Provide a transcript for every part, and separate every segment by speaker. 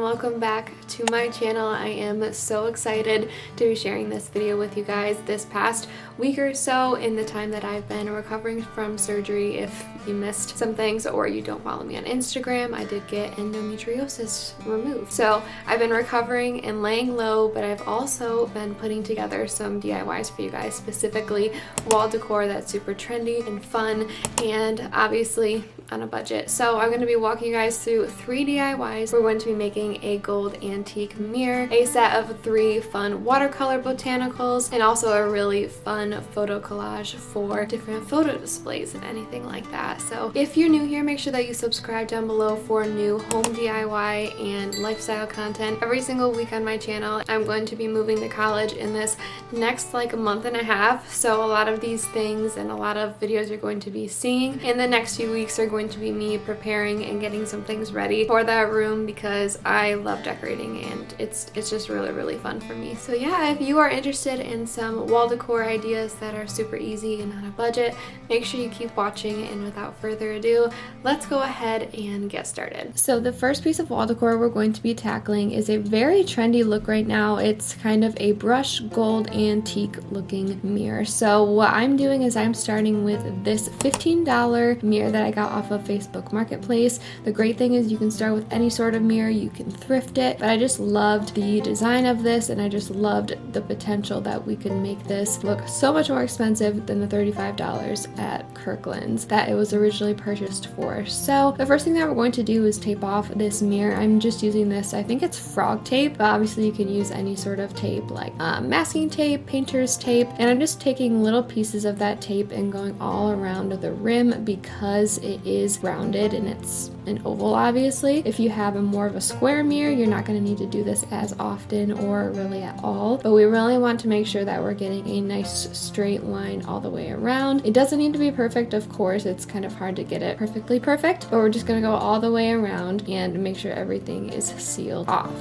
Speaker 1: welcome back to my channel. I am so excited to be sharing this video with you guys this past week or so in the time that I've been recovering from surgery. If you missed some things or you don't follow me on Instagram, I did get endometriosis removed. So I've been recovering and laying low, but I've also been putting together some DIYs for you guys, specifically wall decor that's super trendy and fun and obviously on a budget. So I'm going to be walking you guys through 3 DIYs. We're going to be making a gold antique mirror, a set of 3 fun watercolor botanicals, and also a really fun photo collage for different photo displays and anything like that. So if you're new here, make sure that you subscribe down below for new home DIY and lifestyle content every single week on my channel. I'm going to be moving to college in this next like a month and a half, so a lot of these things and a lot of videos you're going to be seeing in the next few weeks are going to be me preparing and getting some things ready for that room because I love decorating and it's just really fun for me. So yeah, if you are interested in some wall decor ideas that are super easy and on a budget, make sure you keep watching, and without further ado, let's go ahead and get started. So the first piece of wall decor we're going to be tackling is a very trendy look right now. It's kind of a brushed gold antique looking mirror. So what I'm doing is I'm starting with this $15 mirror that I got off of Facebook Marketplace. The great thing is you can start with any sort of mirror, you can thrift it, but I just loved the design of this and I just loved the potential that we could make this look so much more expensive than the $35 at Kirkland's that it was originally purchased for. So the first thing that we're going to do is tape off this mirror. I'm just using this, I think it's frog tape, but obviously you can use any sort of tape like masking tape, painter's tape, and I'm just taking little pieces of that tape and going all around the rim because it is rounded and it's an oval obviously. If you have a more of a square mirror, you're not going to need to do this as often or really at all, but we really want to make sure that we're getting a nice straight line all the way around. It doesn't need to be perfect, of course, it's kind of hard to get it perfectly perfect, but we're just going to go all the way around and make sure everything is sealed off.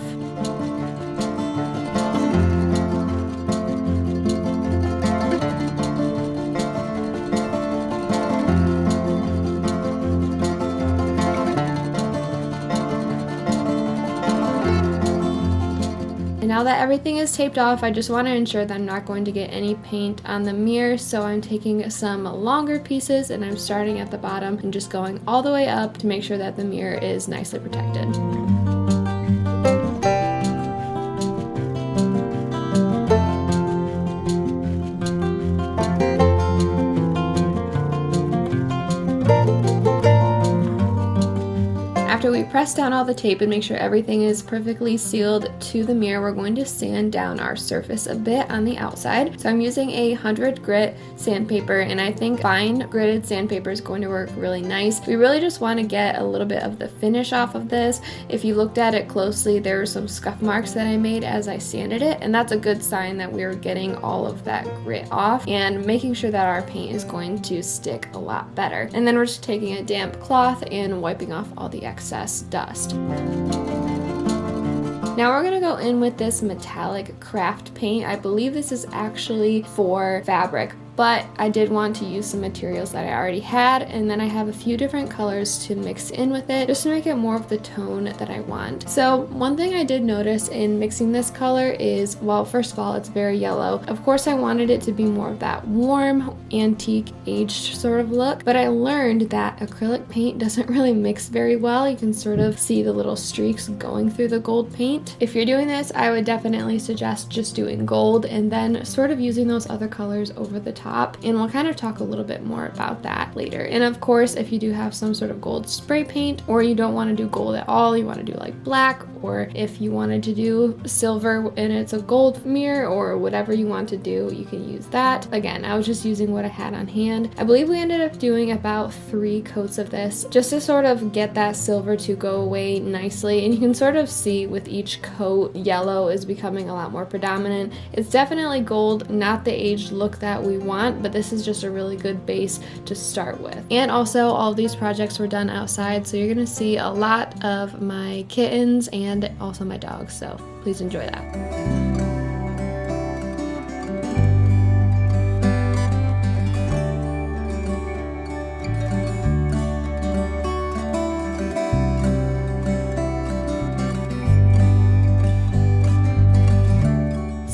Speaker 1: Now that everything is taped off, I just want to ensure that I'm not going to get any paint on the mirror, so I'm taking some longer pieces and I'm starting at the bottom and just going all the way up to make sure that the mirror is nicely protected. After we press down all the tape and make sure everything is perfectly sealed to the mirror, we're going to sand down our surface a bit on the outside. So I'm using a 100 grit sandpaper, and I think fine gritted sandpaper is going to work really nice. We really just want to get a little bit of the finish off of this. If you looked at it closely, there were some scuff marks that I made as I sanded it, and that's a good sign that we're getting all of that grit off and making sure that our paint is going to stick a lot better. And then we're just taking a damp cloth and wiping off all the excess dust. Now we're gonna go in with this metallic craft paint. I believe this is actually for fabric, but I did want to use some materials that I already had, and then I have a few different colors to mix in with it just to make it more of the tone that I want. So one thing I did notice in mixing this color is, well, first of all, it's very yellow. Of course, I wanted it to be more of that warm, antique, aged sort of look, but I learned that acrylic paint doesn't really mix very well. You can sort of see the little streaks going through the gold paint. If you're doing this, I would definitely suggest just doing gold and then sort of using those other colors over the top. And we'll kind of talk a little bit more about that later. And of course, if you do have some sort of gold spray paint, or you don't want to do gold at all, you want to do like black, or if you wanted to do silver and it's a gold mirror, or whatever you want to do, you can use that. Again, I was just using what I had on hand. I believe we ended up doing about 3 coats of this just to sort of get that silver to go away nicely. And you can sort of see with each coat, yellow is becoming a lot more predominant. It's definitely gold, not the aged look that we want, but this is just a really good base to start with. And also, all of these projects were done outside, so you're gonna see a lot of my kittens and also my dogs, so please enjoy that.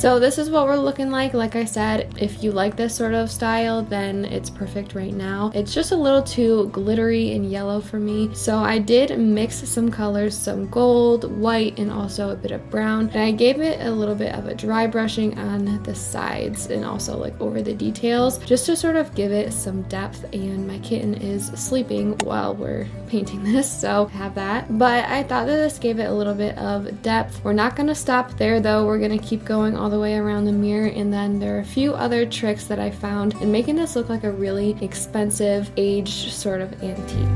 Speaker 1: So this is what we're looking like. Like I said, if you like this sort of style, then it's perfect right now. It's just a little too glittery and yellow for me. So I did mix some colors, some gold, white, and also a bit of brown. And I gave it a little bit of a dry brushing on the sides and also like over the details, just to sort of give it some depth. And my kitten is sleeping while we're painting this, so I have that. But I thought that this gave it a little bit of depth. We're not going to stop there though. We're going to keep going all the way around the mirror, and then there are a few other tricks that I found in making this look like a really expensive aged sort of antique.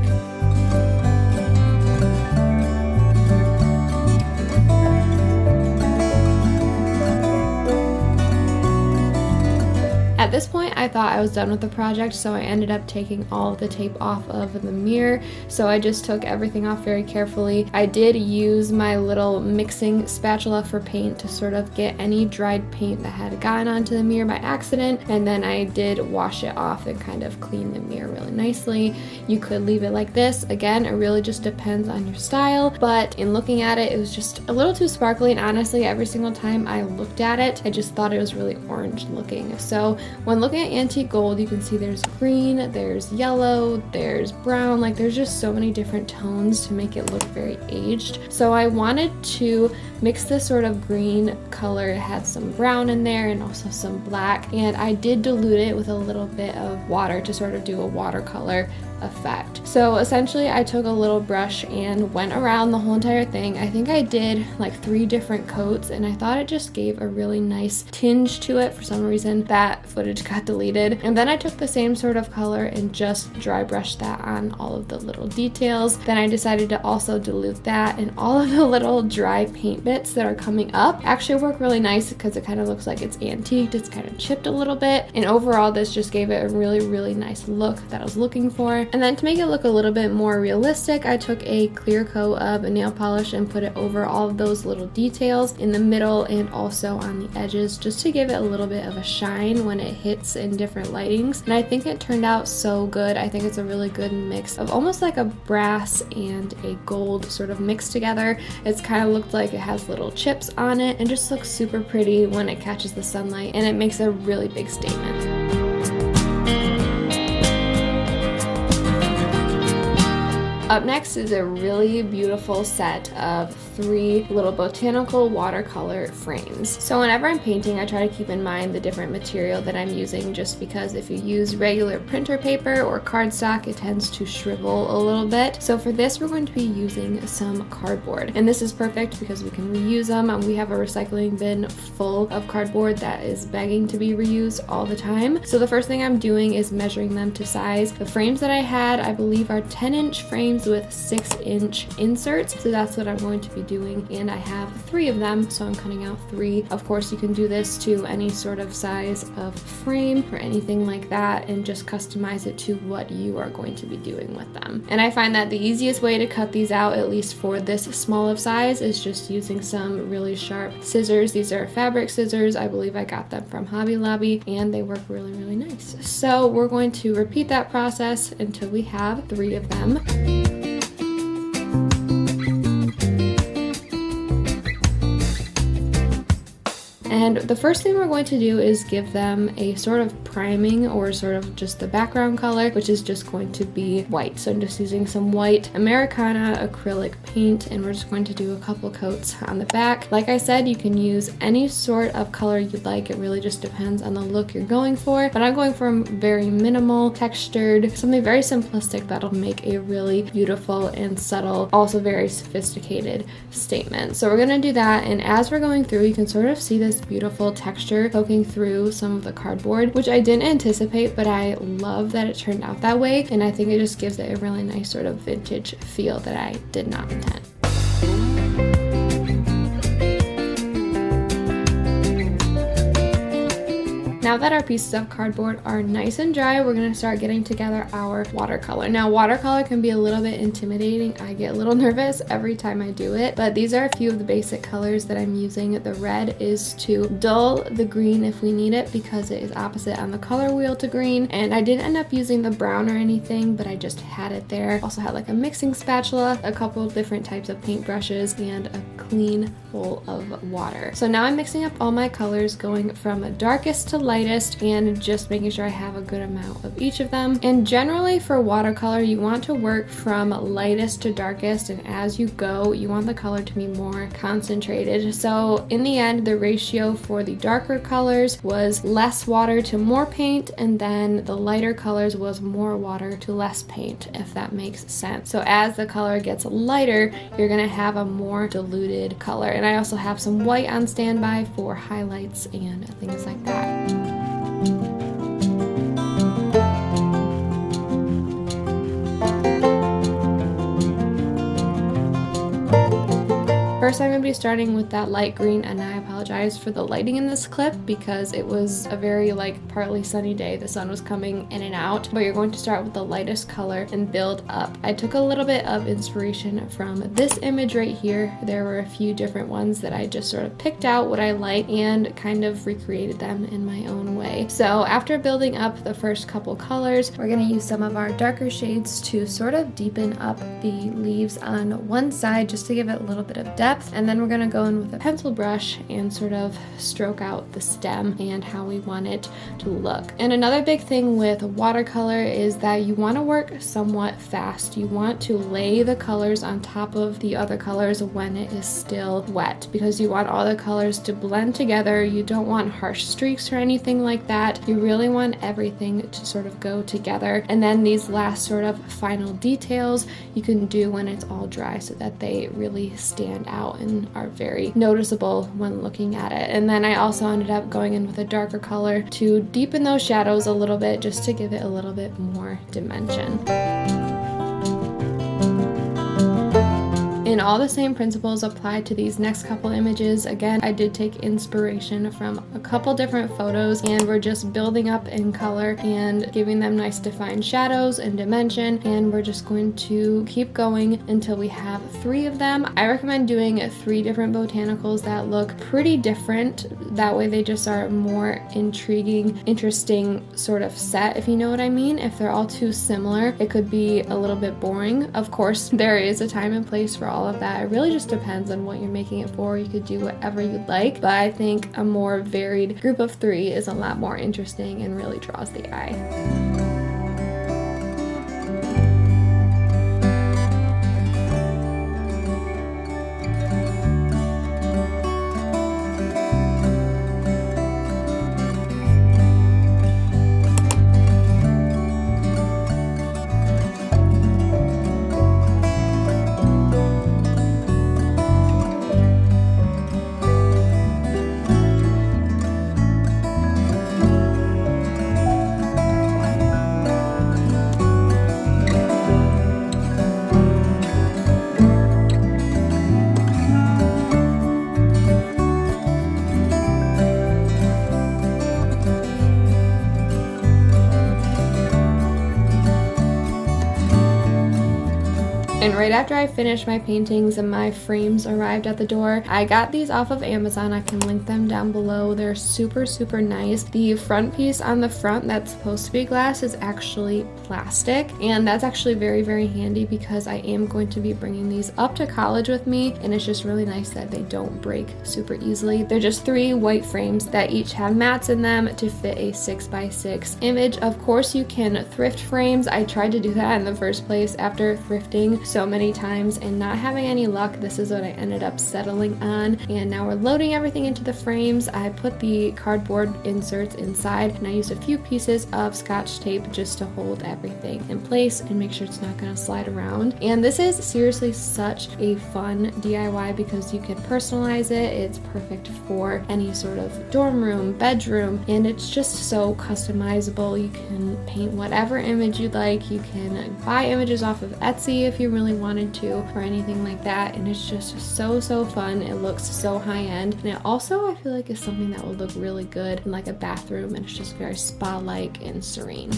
Speaker 1: At this point, I thought I was done with the project, so I ended up taking all of the tape off of the mirror. So I just took everything off very carefully. I did use my little mixing spatula for paint to sort of get any dried paint that had gotten onto the mirror by accident, and then I did wash it off and kind of clean the mirror really nicely. You could leave it like this. Again, it really just depends on your style, but in looking at it, it was just a little too sparkly, and honestly, every single time I looked at it, I just thought it was really orange looking. So when looking at antique gold, you can see there's green, there's yellow, there's brown, like there's just so many different tones to make it look very aged. So I wanted to mix this sort of green color. It had some brown in there and also some black, and I did dilute it with a little bit of water to sort of do a watercolor effect. So essentially I took a little brush and went around the whole entire thing. I think I did like 3 different coats, and I thought it just gave a really nice tinge to it. For some reason that footage got deleted, and then I took the same sort of color and just dry brushed that on all of the little details. Then I decided to also dilute that, and all of the little dry paint bits that are coming up actually work really nice because it kind of looks like it's antiqued. It's kind of chipped a little bit, and overall this just gave it a really nice look that I was looking for. And then to make it look a little bit more realistic, I took a clear coat of nail polish and put it over all of those little details in the middle and also on the edges, just to give it a little bit of a shine when it hits in different lightings. And I think it turned out so good. I think it's a really good mix of almost like a brass and a gold sort of mixed together. It's kind of looked like it has little chips on it and just looks super pretty when it catches the sunlight, and it makes a really big statement. Up next is a really beautiful set of 3 little botanical watercolor frames. So whenever I'm painting, I try to keep in mind the different material that I'm using, just because if you use regular printer paper or cardstock, it tends to shrivel a little bit. So for this, we're going to be using some cardboard. And this is perfect because we can reuse them. We have a recycling bin full of cardboard that is begging to be reused all the time. So the first thing I'm doing is measuring them to size. The frames that I had, I believe, are 10-inch frames with 6-inch inserts, so that's what I'm going to be doing, and I have 3 of them, so I'm cutting out 3. Of course, you can do this to any sort of size of frame or anything like that and just customize it to what you are going to be doing with them. And I find that the easiest way to cut these out, at least for this small of size, is just using some really sharp scissors. These are fabric scissors. I believe I got them from Hobby Lobby, and they work really nice. So we're going to repeat that process until we have 3 of them. And the first thing we're going to do is give them a sort of priming, or sort of just the background color, which is just going to be white. So I'm just using some white Americana acrylic paint, and we're just going to do a couple coats on the back. Like I said, you can use any sort of color you'd like. It really just depends on the look you're going for, but I'm going for very minimal, textured, something very simplistic that'll make a really beautiful and subtle, also very sophisticated statement. So we're gonna do that, and as we're going through, you can sort of see this beautiful texture poking through some of the cardboard, which I didn't anticipate, but I love that it turned out that way, and I think it just gives it a really nice sort of vintage feel that I did not intend. Now that our pieces of cardboard are nice and dry, we're going to start getting together our watercolor. Now watercolor can be a little bit intimidating. I get a little nervous every time I do it, but these are a few of the basic colors that I'm using. The red is to dull the green if we need it because it is opposite on the color wheel to green, and I didn't end up using the brown or anything, but I just had it there. Also had like a mixing spatula, a couple of different types of paintbrushes, and a clean bowl of water. So now I'm mixing up all my colors, going from darkest to lightest and just making sure I have a good amount of each of them. And generally for watercolor, you want to work from lightest to darkest, and as you go, you want the color to be more concentrated. So in the end, the ratio for the darker colors was less water to more paint, and then the lighter colors was more water to less paint, if that makes sense. So as the color gets lighter, you're gonna have a more diluted color. And I also have some white on standby for highlights and things like that. First, I'm going to be starting with that light green, and I apologize for the lighting in this clip because it was a very partly sunny day. The sun was coming in and out, but you're going to start with the lightest color and build up. I took a little bit of inspiration from this image right here. There were a few different ones that I just sort of picked out what I like and kind of recreated them in my own way. So after building up the first couple colors, we're going to use some of our darker shades to sort of deepen up the leaves on one side just to give it a little bit of depth. And then we're going to go in with a pencil brush and sort of stroke out the stem and how we want it to look. And another big thing with watercolor is that you want to work somewhat fast. You want to lay the colors on top of the other colors when it is still wet, because you want all the colors to blend together. You don't want harsh streaks or anything like that. You really want everything to sort of go together. And then these last sort of final details you can do when it's all dry so that they really stand out and are very noticeable when looking at it. And then I also ended up going in with a darker color to deepen those shadows a little bit, just to give it a little bit more dimension. And all the same principles apply to these next couple images. Again, I did take inspiration from a couple different photos, and we're just building up in color and giving them nice defined shadows and dimension, and we're just going to keep going until we have 3 of them. I recommend doing 3 different botanicals that look pretty different. That way they just are more intriguing, interesting sort of set, if you know what I mean. If they're all too similar, it could be a little bit boring. Of course, there is a time and place for all of that. It really just depends on what you're making it for. You could do whatever you'd like, but I think a more varied group of 3 is a lot more interesting and really draws the eye. And right after I finished my paintings and my frames arrived at the door, I got these off of Amazon. I can link them down below. They're super, super nice. The front piece on the front that's supposed to be glass is actually plastic, and that's actually very, very handy because I am going to be bringing these up to college with me, and it's just really nice that they don't break super easily. They're just 3 white frames that each have mats in them to fit a 6x6 image. Of course, you can thrift frames. I tried to do that in the first place after thrifting so many times and not having any luck. This is what I ended up settling on, and now we're loading everything into the frames. I put the cardboard inserts inside, and I used a few pieces of Scotch tape just to hold everything in place and make sure it's not going to slide around. And this is seriously such a fun DIY because you can personalize it. It's perfect for any sort of dorm room, bedroom, and it's just so customizable. You can paint whatever image you'd like. You can buy images off of Etsy if you really wanted to or anything like that, and it's just so fun. It looks so high-end, and it also I feel like is something that would look really good in like a bathroom, and it's just very spa-like and serene.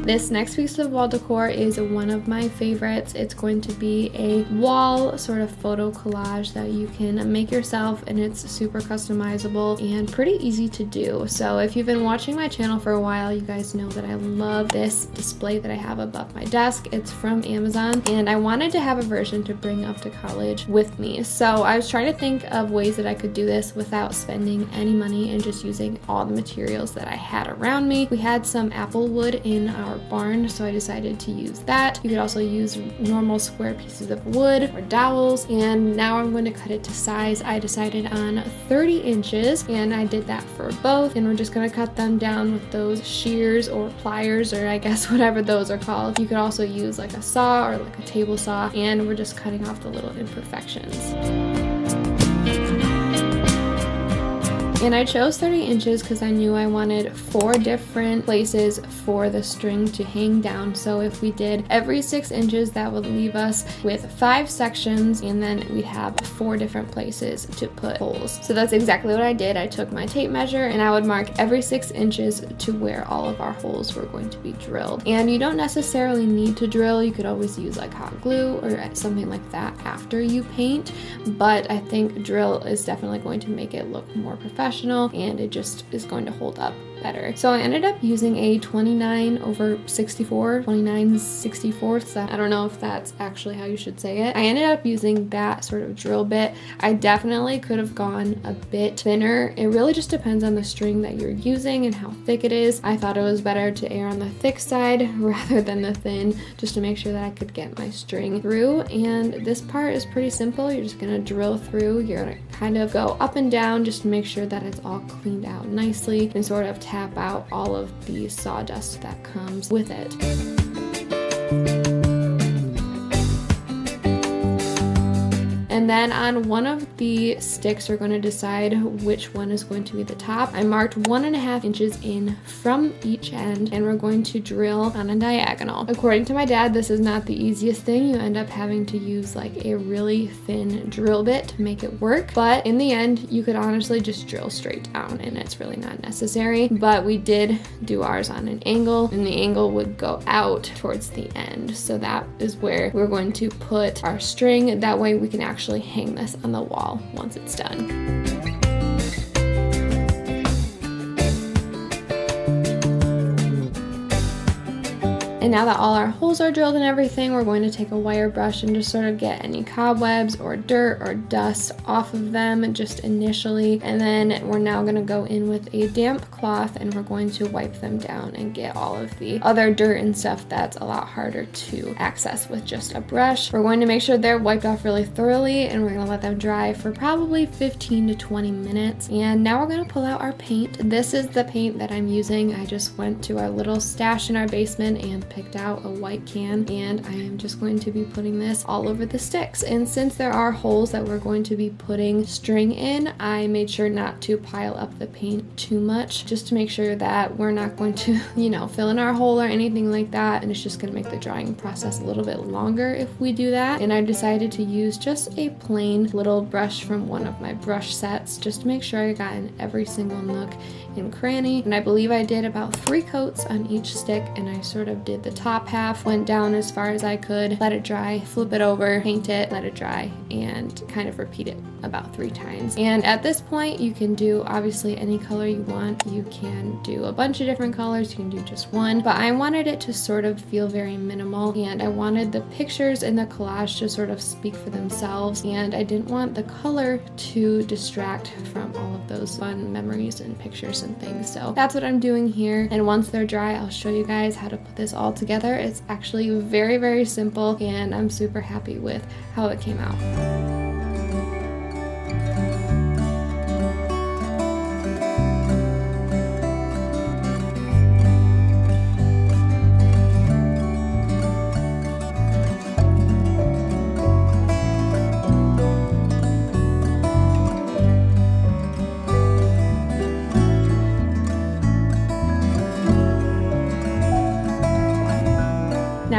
Speaker 1: This next piece of wall decor is one of my favorites. It's going to be a wall sort of photo collage that you can make yourself, and it's super customizable and pretty easy to do. So if you've been watching my channel for a while, you guys know that I love this display that I have above my desk. It's from Amazon, and I wanted to have a version to bring up to college with me. So I was trying to think of ways that I could do this without spending any money and just using all the materials that I had around me. We had some apple wood in our barn, so I decided to use that. You could also use normal square pieces of wood or dowels, and now I'm going to cut it to size. I decided on 30 inches, and I did that for both, and we're just going to cut them down with those shears or pliers, or I guess whatever those are called. You could also use like a saw or like a table saw, and we're just cutting off the little imperfections. And I chose 30 inches because I knew I wanted 4 different places for the string to hang down. So if we did every 6 inches, that would leave us with 5 sections, and then we'd have 4 different places to put holes. So that's exactly what I did. I took my tape measure and I would mark every 6 inches to where all of our holes were going to be drilled. And you don't necessarily need to drill. You could always use like hot glue or something like that after you paint, but I think drill is definitely going to make it look more professional, and it just is going to hold up better. So I ended up using a 29/64. I don't know if that's actually how you should say it. I ended up using that sort of drill bit. I definitely could have gone a bit thinner. It really just depends on the string that you're using and how thick it is. I thought it was better to err on the thick side rather than the thin, just to make sure that I could get my string through. And this part is pretty simple. You're just gonna drill through. You're gonna kind of go up and down just to make sure that it's all cleaned out nicely, and sort of tap out all of the sawdust that comes with it. And then on one of the sticks, we're going to decide which one is going to be the top. I marked 1.5 inches in from each end, and we're going to drill on a diagonal. According to my dad, this is not the easiest thing. You end up having to use like a really thin drill bit to make it work. But in the end, you could honestly just drill straight down, and it's really not necessary. But we did do ours on an angle, and the angle would go out towards the end. So that is where we're going to put our string. That way we can actually hang this on the wall once it's done. And now that all our holes are drilled and everything, we're going to take a wire brush and just sort of get any cobwebs or dirt or dust off of them just initially. And then we're now going to go in with a damp cloth, and we're going to wipe them down and get all of the other dirt and stuff that's a lot harder to access with just a brush. We're going to make sure they're wiped off really thoroughly, and we're going to let them dry for probably 15 to 20 minutes. And now we're going to pull out our paint. This is the paint that I'm using. I just went to our little stash in our basement and picked out a white can, and I am just going to be putting this all over the sticks. And since there are holes that we're going to be putting string in, I made sure not to pile up the paint too much, just to make sure that we're not going to, fill in our hole or anything like that, and it's just going to make the drying process a little bit longer if we do that. And I decided to use just a plain little brush from one of my brush sets, just to make sure I got in every single nook and cranny. And I believe I did about 3 coats on each stick, and I sort of did the top half, went down as far as I could, let it dry, flip it over, paint it, let it dry, and kind of repeat it about 3 times. And at this point, you can do obviously any color you want. You can do a bunch of different colors, you can do just one, but I wanted it to sort of feel very minimal, and I wanted the pictures in the collage to sort of speak for themselves, and I didn't want the color to distract from all of those fun memories and pictures and things. So that's what I'm doing here, and once they're dry, I'll show you guys how to put this all together. It's actually very, very simple, and I'm super happy with how it came out.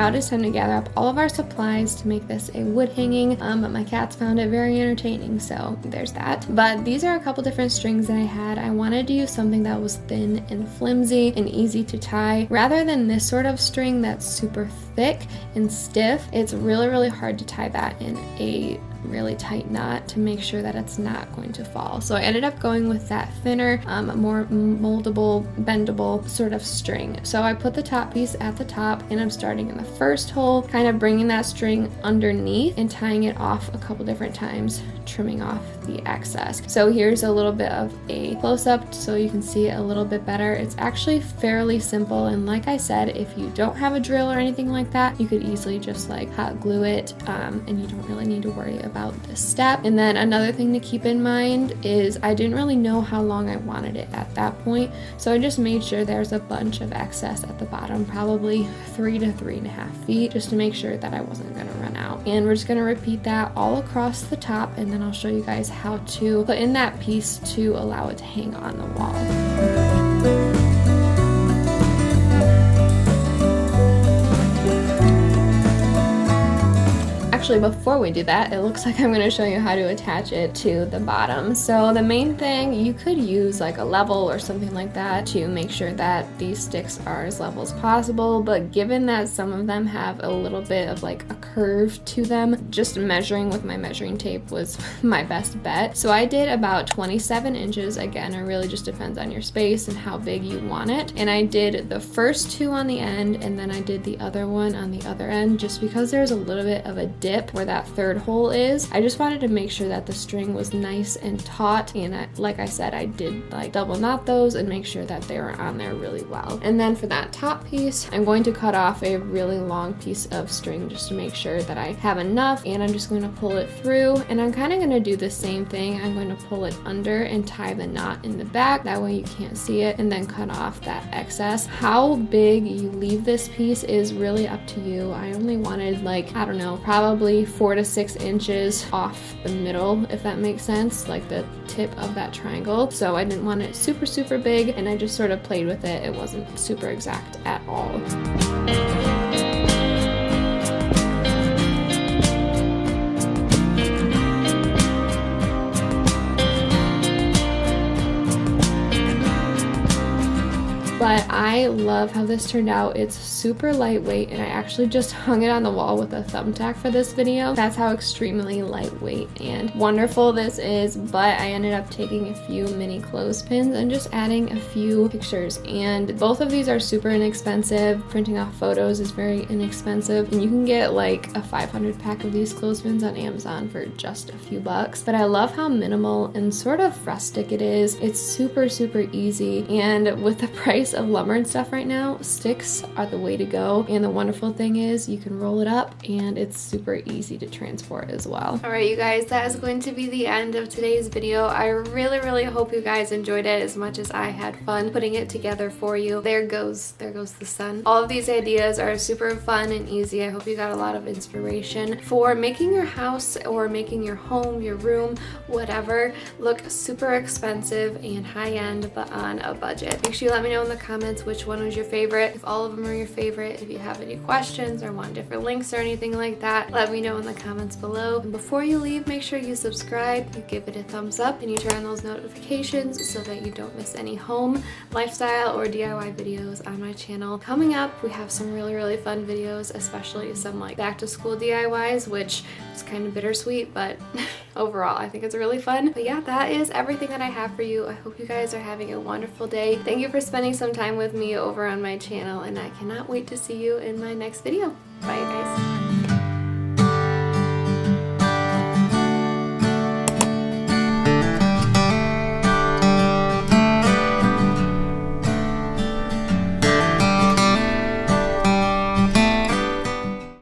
Speaker 1: now it is time to gather up all of our supplies to make this a wood hanging, but my cats found it very entertaining, so there's that. But these are a couple different strings that I had. I wanted to use something that was thin and flimsy and easy to tie, rather than this sort of string that's super thick and stiff. It's really hard to tie that in a really tight knot to make sure that it's not going to fall. So I ended up going with that thinner, more moldable, bendable sort of string. So I put the top piece at the top, and I'm starting in the first hole, kind of bringing that string underneath and tying it off a couple different times, trimming off the excess. So here's a little bit of a close-up so you can see it a little bit better. It's actually fairly simple, and like I said, if you don't have a drill or anything like that, you could easily just like hot glue it, and you don't really need to worry about this step. And then another thing to keep in mind is I didn't really know how long I wanted it at that point, so I just made sure there's a bunch of excess at the bottom, probably 3 to 3.5 feet, just to make sure that I wasn't going to run out. And we're just going to repeat that all across the top, and then I'll show you guys how to put in that piece to allow it to hang on the wall. Actually, before we do that, it looks like I'm going to show you how to attach it to the bottom. So the main thing, you could use like a level or something like that to make sure that these sticks are as level as possible, but given that some of them have a little bit of like a curve to them, just measuring with my measuring tape was my best bet. So I did about 27 inches. Again, it really just depends on your space and how big you want it. And I did the first 2 on the end, and then I did the other one on the other end, just because there's a little bit of a dip where that third hole is. I just wanted to make sure that the string was nice and taut, and like I said, I did like double knot those and make sure that they were on there really well. And then for that top piece, I'm going to cut off a really long piece of string just to make sure that I have enough, and I'm just going to pull it through, and I'm kind of going to do the same thing. I'm going to pull it under and tie the knot in the back, that way you can't see it, and then cut off that excess. How big you leave this piece is really up to you. I only wanted like, I don't know, probably 4 to 6 inches off the middle, if that makes sense, like the tip of that triangle. So I didn't want it super big, and I just sort of played with it. It wasn't super exact at all. But I love how this turned out. It's super lightweight, and I actually just hung it on the wall with a thumbtack for this video. That's how extremely lightweight and wonderful this is. But I ended up taking a few mini clothespins and just adding a few pictures, and both of these are super inexpensive. Printing off photos is very inexpensive, and you can get like a 500 pack of these clothespins on Amazon for just a few bucks. But I love how minimal and sort of rustic it is. It's super easy, and with the price of lumber and stuff right now, sticks are the way to go. And the wonderful thing is you can roll it up, and it's super easy to transport as well. Alright you guys, that is going to be the end of today's video. I really hope you guys enjoyed it as much as I had fun putting it together for you. There goes the sun. All of these ideas are super fun and easy. I hope you got a lot of inspiration for making your house or making your home, your room, whatever, look super expensive and high-end but on a budget. Make sure you let me know in the comments which one was your favorite, if all of them are your favorite. If you have any questions or want different links or anything like that, let me know in the comments below. And before you leave, make sure you subscribe, you give it a thumbs up, and you turn on those notifications so that you don't miss any home, lifestyle, or DIY videos on my channel. Coming up, we have some really fun videos, especially some like back to school DIYs, which is kind of bittersweet, but overall I think it's really fun. But yeah, that is everything that I have for you. I hope you guys are having a wonderful day. Thank you for spending some time with me over on my channel, and I cannot wait to see you in my next video. Bye guys.